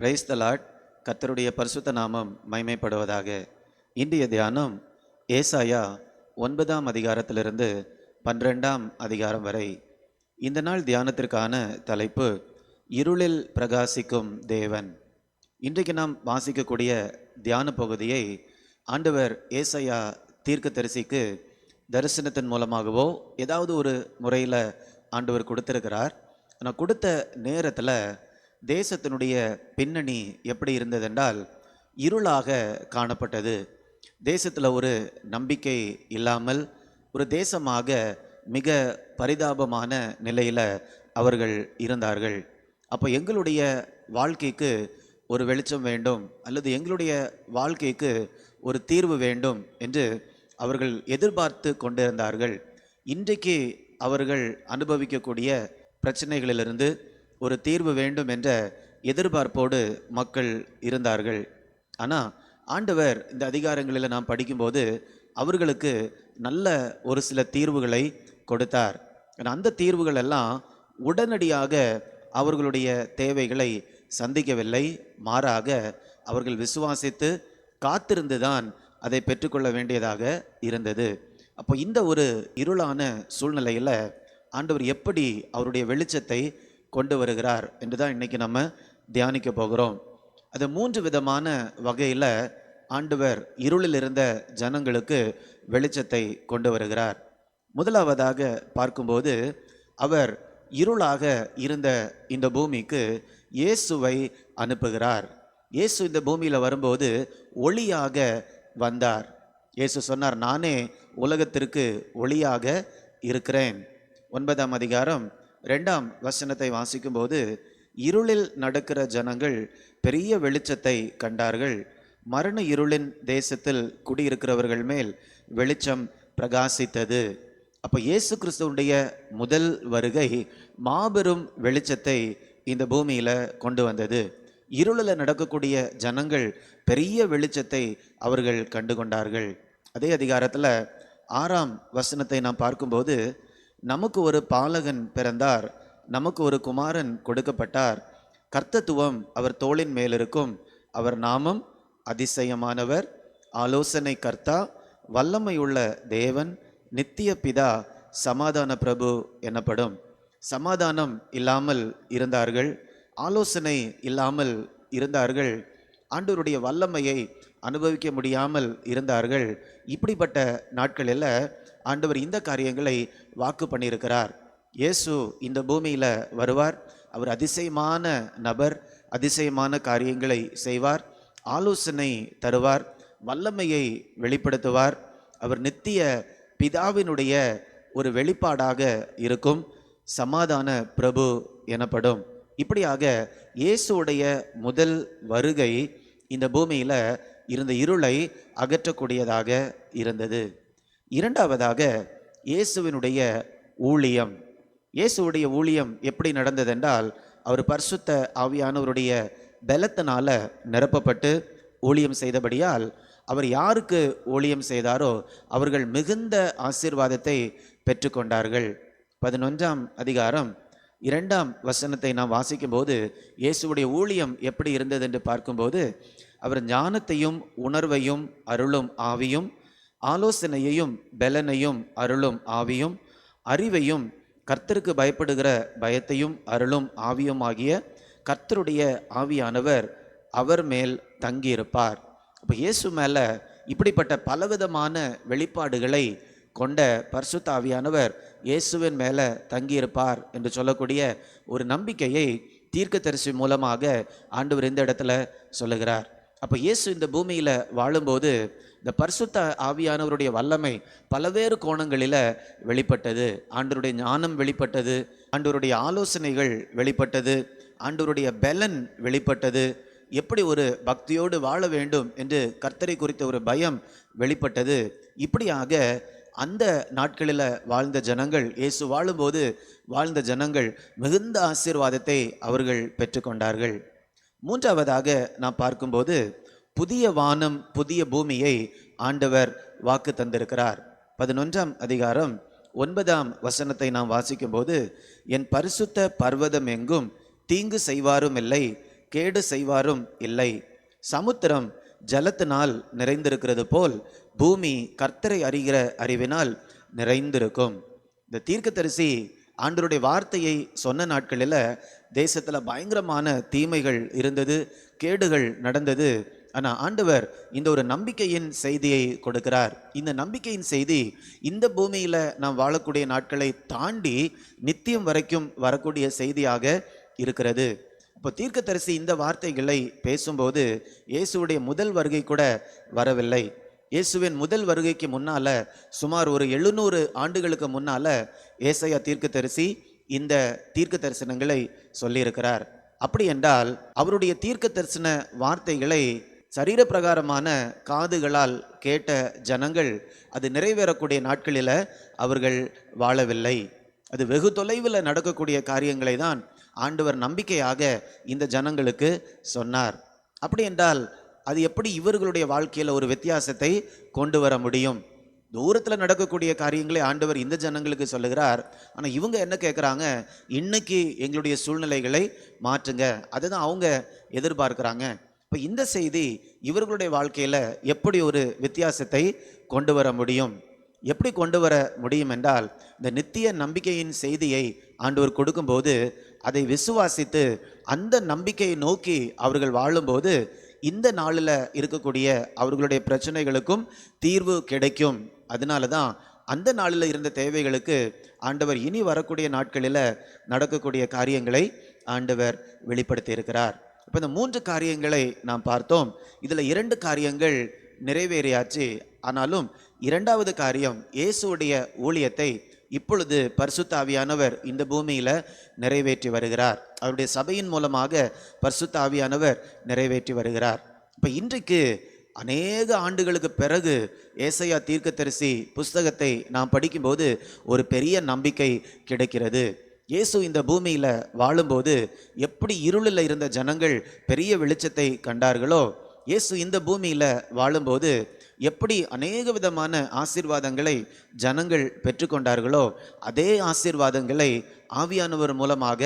Praise the Lord. கர்த்தருடைய பரிசுத்த நாமம் மைமைப்படுவதாக. இன்றைய தியானம் ஏசாயா 9ஆம் அதிகாரத்திலிருந்து 12ஆம் அதிகாரம் வரை. இந்த நாள் தியானத்திற்கான தலைப்பு இருளில் பிரகாசிக்கும் தேவன். இன்றைக்கு நாம் வாசிக்கக்கூடிய தியான பகுதியை ஆண்டவர் ஏசாயா தீர்க்கதரிசிக்கு தரிசனத்தின் மூலமாகவோ ஏதாவது ஒரு முறையில் ஆண்டவர் கொடுத்திருக்கிறார். ஆனால் கொடுத்த நேரத்தில் தேசத்தினுடைய பின்னணி எப்படி இருந்ததென்றால் இருளாக காணப்பட்டது. தேசத்தில் ஒரு நம்பிக்கை இல்லாமல் ஒரு தேசமாக மிக பரிதாபமான நிலையில் அவர்கள் இருந்தார்கள். அப்போ எங்களுடைய வாழ்க்கைக்கு ஒரு வெளிச்சம் வேண்டும், அல்லது எங்களுடைய வாழ்க்கைக்கு ஒரு தீர்வு வேண்டும் என்று அவர்கள் எதிர்பார்த்து கொண்டிருந்தார்கள். இன்றைக்கு அவர்கள் அனுபவிக்கக்கூடிய பிரச்சனைகளிலிருந்து ஒரு தீர்வு வேண்டும் என்ற எதிர்பார்ப்போடு மக்கள் இருந்தார்கள். ஆனால் ஆண்டவர் இந்த அதிகாரங்களில் நாம் படிக்கும்போது அவர்களுக்கு நல்ல ஒரு சில தீர்வுகளை கொடுத்தார். அந்த தீர்வுகள் எல்லாம் உடனடியாக அவர்களுடைய தேவைகளை சந்திக்கவில்லை. மாறாக அவர்கள் விசுவாசித்து காத்திருந்து தான் அதை பெற்றுக்கொள்ள வேண்டியதாக இருந்தது. அப்போ இந்த ஒரு இருளான சூழ்நிலையில் ஆண்டவர் எப்படி அவருடைய வெளிச்சத்தை கொண்டு வருகிறார் என்று தான் இன்றைக்கி நம்ம தியானிக்க போகிறோம். அது 3 விதமான வகையில் ஆண்டவர் இருளில் இருந்த ஜனங்களுக்கு வெளிச்சத்தை கொண்டு வருகிறார். முதலாவதாக பார்க்கும்போது அவர் இருளாக இருந்த இந்த பூமிக்கு இயேசுவை அனுப்புகிறார். இயேசு இந்த பூமியில் வரும்போது ஒளியாக வந்தார். இயேசு சொன்னார், நானே உலகத்திற்கு ஒளியாக இருக்கிறேன். 9ஆம் அதிகாரம் 2ஆம் வசனத்தை வாசிக்கும்போது, இருளில் நடக்கிற ஜனங்கள் பெரிய வெளிச்சத்தை கண்டார்கள். மரண இருளின் தேசத்தில் குடியிருக்கிறவர்கள் மேல் வெளிச்சம் பிரகாசித்தது. அப்போ இயேசு கிறிஸ்துவுடைய முதல் வருகை மாபெரும் வெளிச்சத்தை இந்த பூமியில் கொண்டு வந்தது. இருளில் நடக்கக்கூடிய ஜனங்கள் பெரிய வெளிச்சத்தை அவர்கள் கண்டு கொண்டார்கள். அதே அதிகாரத்தில் 6ஆம் வசனத்தை நாம் பார்க்கும்போது, நமக்கு ஒரு பாலகன் பிறந்தார், நமக்கு ஒரு குமாரன் கொடுக்கப்பட்டார், கர்த்தத்துவம் அவர் தோளின் மேலிருக்கும், அவர் நாமம் அதிசயமானவர், ஆலோசனை கர்த்தா, வல்லமையுள்ள தேவன், நித்திய பிதா, சமாதான பிரபு எனப்படும். சமாதானம் இல்லாமல் இருந்தார்கள், ஆலோசனை இல்லாமல் இருந்தார்கள், ஆண்டவருடைய வல்லமையை அனுபவிக்க முடியாமல் இருந்தார்கள். இப்படிப்பட்ட நாட்களில் ஆண்டவர் இந்த காரியங்களை வாக்கு பண்ணியிருக்கிறார். இயேசு இந்த பூமியில் வருவார். அவர் அதிசயமான நபர், அதிசயமான காரியங்களை செய்வார், ஆலோசனை தருவார், வல்லமையை வெளிப்படுத்துவார். அவர் நித்திய பிதாவினுடைய ஒரு வெளிப்பாடாக இருக்கும், சமாதான பிரபு எனப்படும். இப்படியாக இயேசுடைய முதல் வருகை இந்த பூமியில் இருந்த இருளை அகற்றக்கூடியதாக இருந்தது. இரண்டாவதாக இயேசுவினுடைய ஊழியம். இயேசுடைய ஊழியம் எப்படி நடந்ததென்றால், அவர் பரிசுத்த ஆவியானவருடைய பலத்தினால நிரப்பப்பட்டு ஊழியம் செய்தபடியால் அவர் யாருக்கு ஊழியம் செய்தாரோ அவர்கள் மிகுந்த ஆசீர்வாதத்தை பெற்றுக்கொண்டார்கள். 11ஆம் அதிகாரம் 2ஆம் வசனத்தை நாம் வாசிக்கும்போது இயேசுடைய ஊழியம் எப்படி இருந்தது என்று பார்க்கும்போது, அவர் ஞானத்தையும் உணர்வையும் அருளும் ஆவியும், ஆலோசனையையும் பலனையும் அருளும் ஆவியும், அறிவையும் கர்த்தருக்கு பயப்படுகிற பயத்தையும் அருளும் ஆவியும் ஆகிய கர்த்தருடைய ஆவியானவர் அவர் மேல் தங்கியிருப்பார். அப்போ இயேசு மேலே இப்படிப்பட்ட பலவிதமான வெளிப்பாடுகளை கொண்ட பரிசுத்த ஆவியானவர் இயேசுவின் மேலே தங்கியிருப்பார் என்று சொல்லக்கூடிய ஒரு நம்பிக்கையை தீர்க்கதரிசி மூலமாக ஆண்டவர் இந்த இடத்துல சொல்லுகிறார். அப்போ இயேசு இந்த பூமியில் வாழும்போது இந்த பரிசுத்த ஆவியானவருடைய வல்லமை பல்வேறு கோணங்களில் வெளிப்பட்டது. ஆண்டவருடைய ஞானம் வெளிப்பட்டது, ஆண்டவருடைய ஆலோசனைகள் வெளிப்பட்டது, ஆண்டவருடைய பலன் வெளிப்பட்டது, எப்படி ஒரு பக்தியோடு வாழ வேண்டும் என்று கர்த்தரை குறித்த ஒரு பயம் வெளிப்பட்டது. இப்படியாக அந்த நாட்களில் வாழ்ந்த ஜனங்கள், இயேசு வாழும்போது வாழ்ந்த ஜனங்கள் மிகுந்த ஆசீர்வாதத்தை அவர்கள் பெற்றுக்கொண்டார்கள். மூன்றாவதாக நாம் பார்க்கும்போது, புதிய வானம் புதிய பூமியை ஆண்டவர் வாக்கு தந்திருக்கிறார். 11ஆம் அதிகாரம் 9ஆம் வசனத்தை நாம் வாசிக்கும்போது, என் பரிசுத்த பர்வதம் எங்கும் தீங்கு செய்வாரும் இல்லை, கேடு செய்வாரும் இல்லை. சமுத்திரம் ஜலத்தினால் நிறைந்திருக்கிறது போல் பூமி கர்த்தரை அறிகிற அறிவினால் நிறைந்திருக்கும். இந்த தீர்க்கதரிசி ஆண்டவருடைய வார்த்தையை சொன்ன நாட்களில் தேசத்தில் பயங்கரமான தீமைகள் இருந்தது, கேடுகள் நடந்தது. ஆனால் ஆண்டவர் இந்த ஒரு நம்பிக்கையின் செய்தியை கொடுக்கிறார். இந்த நம்பிக்கையின் செய்தி இந்த பூமியில் நாம் வாழக்கூடிய நாட்களை தாண்டி நித்தியம் வரைக்கும் வரக்கூடிய செய்தியாக இருக்கிறது. இப்போ தீர்க்கதரிசி இந்த வார்த்தைகளை பேசும்போது இயேசுடைய முதல் வருகை கூட வரவில்லை. இயேசுவின் முதல் வருகைக்கு முன்னால சுமார் ஒரு 700 ஆண்டுகளுக்கு முன்னால ஏசாயா தீர்க்கதரிசி இந்த தீர்க்க தரிசனங்களை சொல்லியிருக்கிறார். அப்படி என்றால் அவருடைய தீர்க்க தரிசன வார்த்தைகளை சரீர பிரகாரமான காதுகளால் கேட்ட ஜனங்கள் அது நிறைவேறக்கூடிய நாட்களில் அவர்கள் வாழவில்லை. அது வெகு தொலைவில் நடக்கக்கூடிய காரியங்களை தான் ஆண்டவர் நம்பிக்கையாக இந்த ஜனங்களுக்கு சொன்னார். அப்படி என்றால் அது எப்படி இவர்களுடைய வாழ்க்கையில் ஒரு வித்தியாசத்தை கொண்டு வர முடியும்? தூரத்தில் நடக்கக்கூடிய காரியங்களை ஆண்டவர் இந்த ஜனங்களுக்கு சொல்லுகிறார். ஆனால் இவங்க என்ன கேட்குறாங்க? இன்னைக்கு எங்களுடைய சூழ்நிலைகளை மாற்றுங்க, அதுதான் அவங்க எதிர்பார்க்குறாங்க. இப்போ இந்த செய்தி இவர்களுடைய வாழ்க்கையில் எப்படி ஒரு வித்தியாசத்தை கொண்டு வர முடியும்? எப்படி கொண்டு வர முடியும் என்றால், இந்த நித்திய நம்பிக்கையின் செய்தியை ஆண்டவர் கொடுக்கும்போது அதை விசுவாசித்து அந்த நம்பிக்கையை நோக்கி அவர்கள் வாழும்போது இந்த நாளில் இருக்கக்கூடிய அவர்களுடைய பிரச்சனைகளுக்கும் தீர்வு கிடைக்கும். அதனால தான் அந்த நாளில் இருந்த தேவைகளுக்கு ஆண்டவர் இனி வரக்கூடிய நாட்களில் நடக்கக்கூடிய காரியங்களை ஆண்டவர் வெளிப்படுத்தி இருக்கிறார். இப்போ இந்த 3 காரியங்களை நாம் பார்த்தோம். இதில் 2 காரியங்கள் நிறைவேறியாச்சு. ஆனாலும் 2வது காரியம், இயேசுடைய ஊழியத்தை இப்பொழுது பரிசுத்த ஆவியானவர் இந்த பூமியில் நிறைவேற்றி வருகிறார். அவருடைய சபையின் மூலமாக பரிசுத்த ஆவியானவர் நிறைவேற்றி வருகிறார். இப்போ இன்றைக்கு அநேக ஆண்டுகளுக்கு பிறகு ஏசாயா தீர்க்கதரிசி புஸ்தகத்தை நாம் படிக்கும்போது ஒரு பெரிய நம்பிக்கை கிடைக்கிறது. இயேசு இந்த பூமியில் வாழும்போது எப்படி இருளில் இருந்த ஜனங்கள் பெரிய வெளிச்சத்தை கண்டார்களோ, இயேசு இந்த பூமியில் வாழும்போது எப்படி அநேக விதமான ஆசீர்வாதங்களை ஜனங்கள் பெற்றுக்கொண்டார்களோ, அதே ஆசீர்வாதங்களை ஆவியானவர் மூலமாக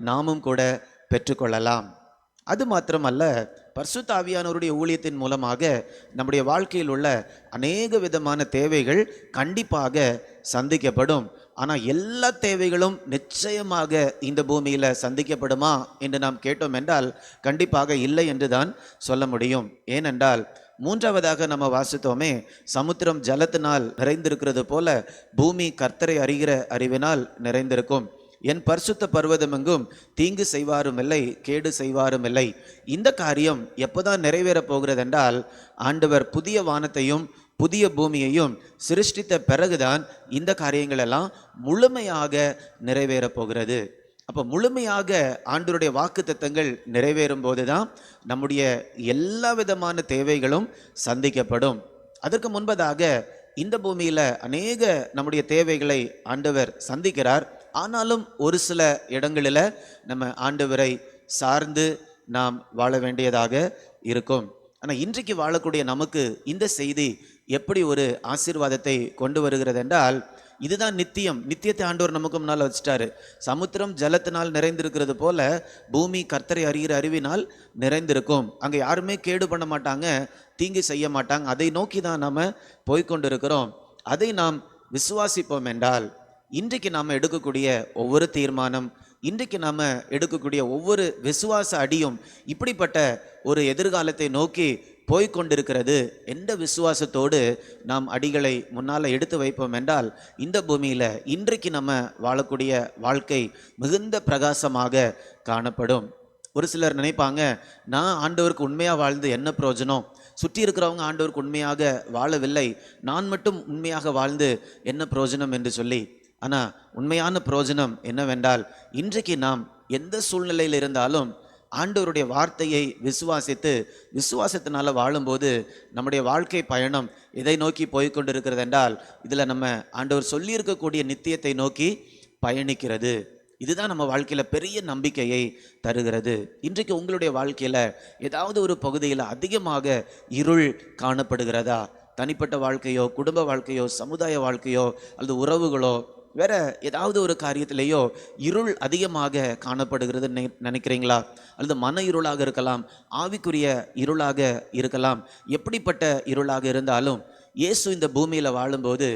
நாமும் கூட பெற்றுக்கொள்ளலாம். அது மாத்திரமல்ல, பரிசுத்த ஆவியானவருடைய ஊழியத்தின் மூலமாக நம்முடைய வாழ்க்கையில் உள்ள அநேக விதமான தேவைகள் கண்டிப்பாக சந்திக்கப்படும். ஆனால் எல்லா தேவைகளும் நிச்சயமாக இந்த பூமியில் சந்திக்கப்படுமா என்று நாம் கேட்டோம் என்றால் கண்டிப்பாக இல்லை என்று தான் சொல்ல முடியும். ஏனென்றால் 3வதாக நம்ம வாசித்தோமே, சமுத்திரம் ஜலத்தினால் நிறைந்திருக்கிறது போல பூமி கர்த்தரை அறிகிற அறிவினால் நிறைந்திருக்கும். என் பரிசுத்த பர்வதமெங்கும் தீங்கு செய்வாரும் இல்லை, கேடு செய்வாரும் இல்லை. இந்த காரியம் எப்போதான் நிறைவேறப் போகிறது என்றால், ஆண்டவர் புதிய வானத்தையும் புதிய பூமியையும் சிருஷ்டித்த பிறகுதான் இந்த காரியங்கள் எல்லாம் முழுமையாக நிறைவேறப் போகிறது. அப்போ முழுமையாக ஆண்டவருடைய வாக்குத்தத்தங்கள் நிறைவேறும் போது தான் நம்முடைய எல்லா விதமான தேவைகளும் சந்திக்கப்படும். அதற்கு முன்பதாக இந்த பூமியில் அநேக நம்முடைய தேவைகளை ஆண்டவர் சந்திக்கிறார். ஆனாலும் ஒரு சில இடங்களில் நம்ம ஆண்டவரை சார்ந்து நாம் வாழ வேண்டியதாக இருக்கும். ஆனால் இன்றைக்கு வாழக்கூடிய நமக்கு இந்த செய்தி எப்படி ஒரு ஆசீர்வாதத்தை கொண்டு வருகிறது என்றால், இதுதான் நித்தியம். நித்தியத்தை ஆண்டவர் நமக்கு முன்னால் வச்சுட்டாரு. சமுத்திரம் ஜலத்தினால் நிறைந்திருக்கிறது போல பூமி கர்த்தரை அறிகிற அறிவினால் நிறைந்திருக்கும். அங்கே யாருமே கேடு பண்ண மாட்டாங்க, தீங்கு செய்ய மாட்டாங்க. அதை நோக்கி தான் நாம் போய்கொண்டு இருக்கிறோம். அதை நாம் விசுவாசிப்போம் என்றால், இன்றைக்கு நாம் எடுக்கக்கூடிய ஒவ்வொரு தீர்மானம், இன்றைக்கு நாம் எடுக்கக்கூடிய ஒவ்வொரு விசுவாச அடியும் இப்படிப்பட்ட ஒரு எதிர்காலத்தை நோக்கி போய்கொண்டிருக்கிறது. எந்த விசுவாசத்தோடு நாம் அடிகளை முன்னால் எடுத்து வைப்போம் என்றால், இந்த பூமியில் இன்றைக்கு நம்ம வாழக்கூடிய வாழ்க்கை மிகுந்த பிரகாசமாக காணப்படும். ஒரு சிலர் நினைப்பாங்க, நான் ஆண்டவருக்கு உண்மையாக வாழ்ந்து என்ன பிரயோஜனம், சுற்றி இருக்கிறவங்க ஆண்டவருக்கு உண்மையாக வாழவில்லை, நான் மட்டும் உண்மையாக வாழ்ந்து என்ன பிரயோஜனம் என்று சொல்லி. ஆனால் உண்மையான பிரயோஜனம் என்னவென்றால், இன்றைக்கு நாம் எந்த சூழ்நிலையில் இருந்தாலும் ஆண்டவருடைய வார்த்தையை விசுவாசித்து விசுவாசத்தினால வாழும்போது நம்முடைய வாழ்க்கை பயணம் எதை நோக்கி போய்கொண்டிருக்கிறது என்றால், இதில் நம்ம ஆண்டவர் சொல்லியிருக்கக்கூடிய நித்தியத்தை நோக்கி பயணிக்கிறது. இதுதான் நம்ம வாழ்க்கையில் பெரிய நம்பிக்கையை தருகிறது. இன்றைக்கு உங்களுடைய வாழ்க்கையில் ஏதாவது ஒரு பகுதியில் அதிகமாக இருள் காணப்படுகிறதா? தனிப்பட்ட வாழ்க்கையோ, குடும்ப வாழ்க்கையோ, சமுதாய வாழ்க்கையோ, அல்லது உறவுகளோ, வேற ஏதாவது ஒரு காரியத்திலேயோ இருள் அதிகமாக காணப்படுகிறது நினைக்கிறீங்களா? அல்லது மன இருளாக இருக்கலாம், ஆவிக்குரிய இருளாக இருக்கலாம். எப்படிப்பட்ட இருளாக இருந்தாலும் இயேசு இந்த பூமியில வாழும்போது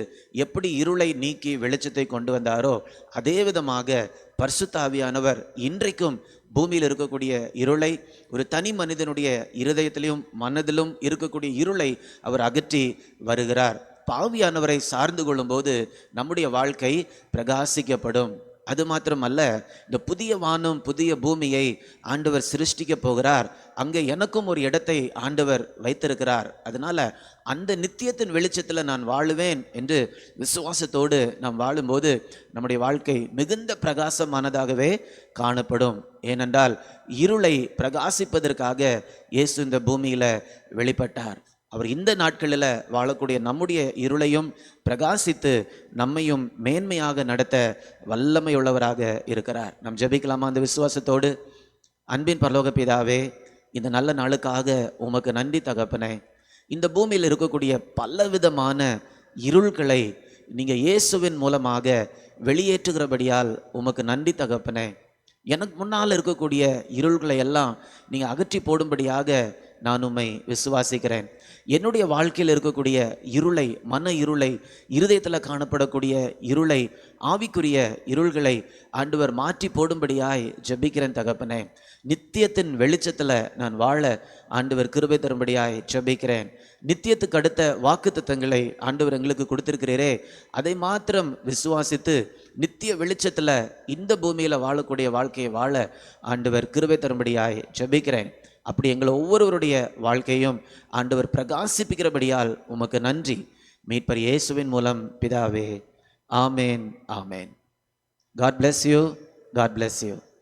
எப்படி இருளை நீக்கி வெளிச்சத்தை கொண்டு வந்தாரோ அதே விதமாக பரிசுத்த ஆவியானவர் இன்றைக்கும் பூமியில் இருக்கக்கூடிய இருளை, ஒரு தனி மனிதனுடைய இருதயத்திலும் மனதிலும் இருக்கக்கூடிய இருளை அவர் அகற்றி வருகிறார். பாவியானவரை சார்ந்து கொள்ளும்போது நம்முடைய வாழ்க்கை பிரகாசிக்கப்படும். அது மாத்திரமல்ல, இந்த புதிய வானம் புதிய பூமியை ஆண்டவர் சிருஷ்டிக்க போகிறார். அங்கே எனக்கும் ஒரு இடத்தை ஆண்டவர் வைத்திருக்கிறார். அதனால அந்த நித்தியத்தின் வெளிச்சத்தில் நான் வாழுவேன் என்று விசுவாசத்தோடு நாம் வாழும்போது நம்முடைய வாழ்க்கை மிகுந்த பிரகாசமானதாகவே காணப்படும். ஏனென்றால் இருளை பிரகாசிப்பதற்காக இயேசு இந்த பூமியில வெளிப்பட்டார். அவர் இந்த நாட்களில் வாழக்கூடிய நம்முடைய இருளையும் பிரகாசித்து நம்மையும் மேன்மையாக நடத்த வல்லமையுள்ளவராக இருக்கிறார். நாம் ஜெபிக்கலாமா அந்த விசுவாசத்தோடு? அன்பின் பரலோக பிதாவே, இந்த நல்ல நாளுக்காக உமக்கு நன்றி தகப்பனே. இந்த பூமியில் இருக்கக்கூடிய பலவிதமான இருள்களை நீங்கள் இயேசுவின் மூலமாக வெளியேற்றுகிறபடியால் உமக்கு நன்றி தகப்பனே. எனக்கு முன்னால் இருக்கக்கூடிய இருள்களை எல்லாம் நீங்கள் அகற்றி போடும்படியாக நான் உம்மை விசுவாசிக்கிறேன். என்னுடைய வாழ்க்கையில் இருக்கக்கூடிய இருளை, மன இருளை, இருதயத்தில் காணப்படக்கூடிய இருளை, ஆவிக்குரிய இருள்களை ஆண்டவர் மாற்றி போடும்படியாய் ஜெபிக்கிறேன் தகப்பனே. நித்தியத்தின் வெளிச்சத்தில் நான் வாழ ஆண்டவர் கிருபை தரும்படியாய் ஜெபிக்கிறேன். நித்தியத்துக்கு அடுத்த வாக்குத்தத்தங்களை ஆண்டவர் எங்களுக்கு கொடுத்திருக்கிறீரே, அதை மாத்திரம் விசுவாசித்து நித்திய வெளிச்சத்தில் இந்த பூமியில் வாழக்கூடிய வாழ்க்கையை வாழ ஆண்டவர் கிருபை தரும்படியாய் ஜெபிக்கிறேன். அப்படி எங்களை ஒவ்வொருவருடைய வாழ்க்கையும் ஆண்டவர் பிரகாசிப்பிக்கிறபடியால் உமக்கு நன்றி. மீட்பர் இயேசுவின் மூலம் பிதாவே, ஆமேன், ஆமேன். God bless you. God bless you.